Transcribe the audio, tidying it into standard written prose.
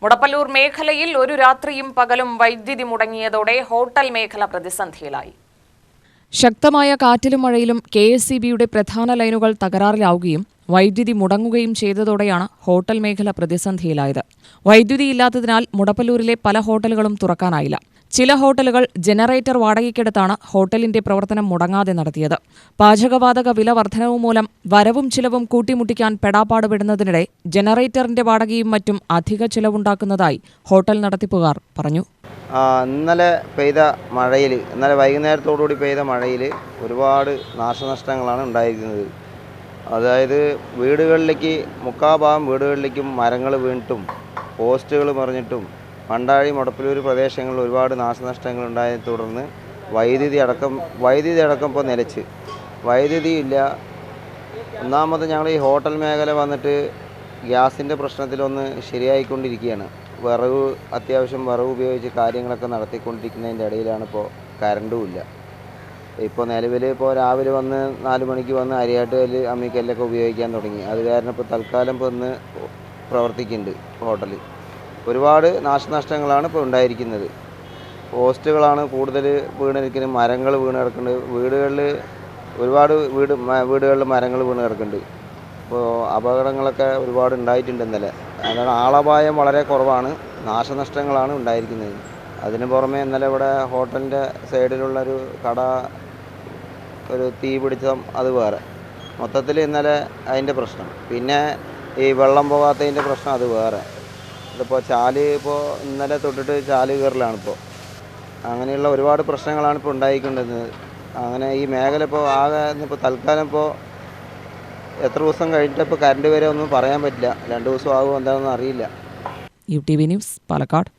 മുടപ്പല്ലൂർ മേഖലയിൽ ഒരു രാത്രിയും പകലും വൈദ്യുതി മുടങ്ങിയതോടെ ഹോട്ടൽ മേഖല പ്രതിസന്ധിയിലായി. ശക്തമായ കാറ്റിലും മഴയിലും KSEBയുടെ പ്രധാന ലൈനുകൾ തകരാറിലാവുകയും വൈദ്യുതി മുടങ്ങുകയും ചെയ്തതോടെയാണ് ഹോട്ടൽ മേഖല പ്രതിസന്ധിയിലായത്. വൈദ്യുതിയില്ലാത്തതിനാൽ മുടപ്പല്ലൂരിലെ പല ഹോട്ടലുകളും തുറക്കാനായില്ല. ചില ഹോട്ടലുകൾ ജനറേറ്റർ വാടകയ്ക്കെടുത്താണ് ഹോട്ടലിന്റെ പ്രവർത്തനം മുടങ്ങാതെ നടത്തിയത്. പാചകവാതക വില വർധനവ് മൂലം വരവും ചിലവും കൂട്ടിമുട്ടിക്കാൻ പെടാപ്പാടുപെടുന്നതിനിടെ ജനറേറ്ററിന്റെ വാടകയും മറ്റും അധിക ചിലവുണ്ടാക്കുന്നതായി ഹോട്ടൽ നടത്തിപ്പുകാർ പറഞ്ഞു. ഇന്നലെ വൈകുന്നേരത്തോടുകൂടി പെയ്ത മഴയിൽ ഒരുപാട് നാശനഷ്ടങ്ങളാണ് ഉണ്ടായിരിക്കുന്നത്. അതായത് വീടുകളിലേക്ക് മുക്കാഭാഗം വീടുകളിലേക്കും മരങ്ങൾ വീണിട്ടും പോസ്റ്റുകൾ മറിഞ്ഞിട്ടും മണ്ടാഴി മുടപ്പല്ലൂർ പ്രദേശങ്ങളിൽ ഒരുപാട് നാശനഷ്ടങ്ങൾ ഉണ്ടായതിനെ തുടർന്ന് വൈദ്യുതി അടക്കം ഇപ്പോൾ നിലച്ച് വൈദ്യുതി ഇല്ല. ഒന്നാമത് ഞങ്ങൾ ഈ ഹോട്ടൽ മേഖല വന്നിട്ട് ഗ്യാസിൻ്റെ പ്രശ്നത്തിലൊന്ന് ശരിയായിക്കൊണ്ടിരിക്കുകയാണ്. അത്യാവശ്യം വിറക് ഉപയോഗിച്ച് കാര്യങ്ങളൊക്കെ നടത്തിക്കൊണ്ടിരിക്കുന്നതിൻ്റെ ഇടയിലാണ് ഇപ്പോൾ കറണ്ടും ഇല്ല. ഇപ്പോൾ നിലവിൽ രാവിലെ വന്ന് 4 മണിക്ക് വന്ന് അരിയാട്ടുകല്ല് അമ്മിക്കല്ലൊക്കെ ഉപയോഗിക്കാൻ തുടങ്ങി. അത് കാരണം ഇപ്പോൾ തൽക്കാലം ഇന്ന് പ്രവർത്തിക്കുന്നുണ്ട് ഹോട്ടൽ. ഒരുപാട് നാശനഷ്ടങ്ങളാണ് ഇപ്പോൾ ഉണ്ടായിരിക്കുന്നത്. പോസ്റ്റുകളാണ് കൂടുതൽ വീണിരിക്കുന്നത്, മരങ്ങൾ വീണ് കിടക്കുന്നുണ്ട്. ഒരുപാട് വീടുകളിൽ മരങ്ങൾ വീണ് കിടക്കുന്നുണ്ട്. ഇപ്പോൾ അപകടങ്ങളൊക്കെ ഒരുപാട് ഉണ്ടായിട്ടുണ്ട് ഇന്നലെ. അതാണ് ആളപായം വളരെ കുറവാണ്, നാശനഷ്ടങ്ങളാണ് ഉണ്ടായിരിക്കുന്നത്. അതിന് പുറമെ ഇന്നലെ ഇവിടെ ഹോട്ടലിൻ്റെ സൈഡിലുള്ളൊരു കട ഒരു തീ പിടിച്ചതും അത് വേറെ. മൊത്തത്തിൽ ഇന്നലെ അതിൻ്റെ പ്രശ്നം. പിന്നെ ഈ വെള്ളം പോകാത്തതിൻ്റെ പ്രശ്നം അത് വേറെ. ഇതിപ്പോൾ ഇന്നലെ തൊട്ടിട്ട് ചാല് കയറലാണിപ്പോൾ. അങ്ങനെയുള്ള ഒരുപാട് പ്രശ്നങ്ങളാണ് ഇപ്പോൾ ഉണ്ടായിക്കൊണ്ടിരുന്നത്. അങ്ങനെ ഈ മേഖല തൽക്കാലം എത്ര ദിവസം കഴിഞ്ഞിട്ട് കറണ്ട് വരെ ഒന്നും പറയാൻ പറ്റില്ല. 2 ദിവസം ആകുമോ എന്താണെന്ന് അറിയില്ല. UTV news, Palakkad.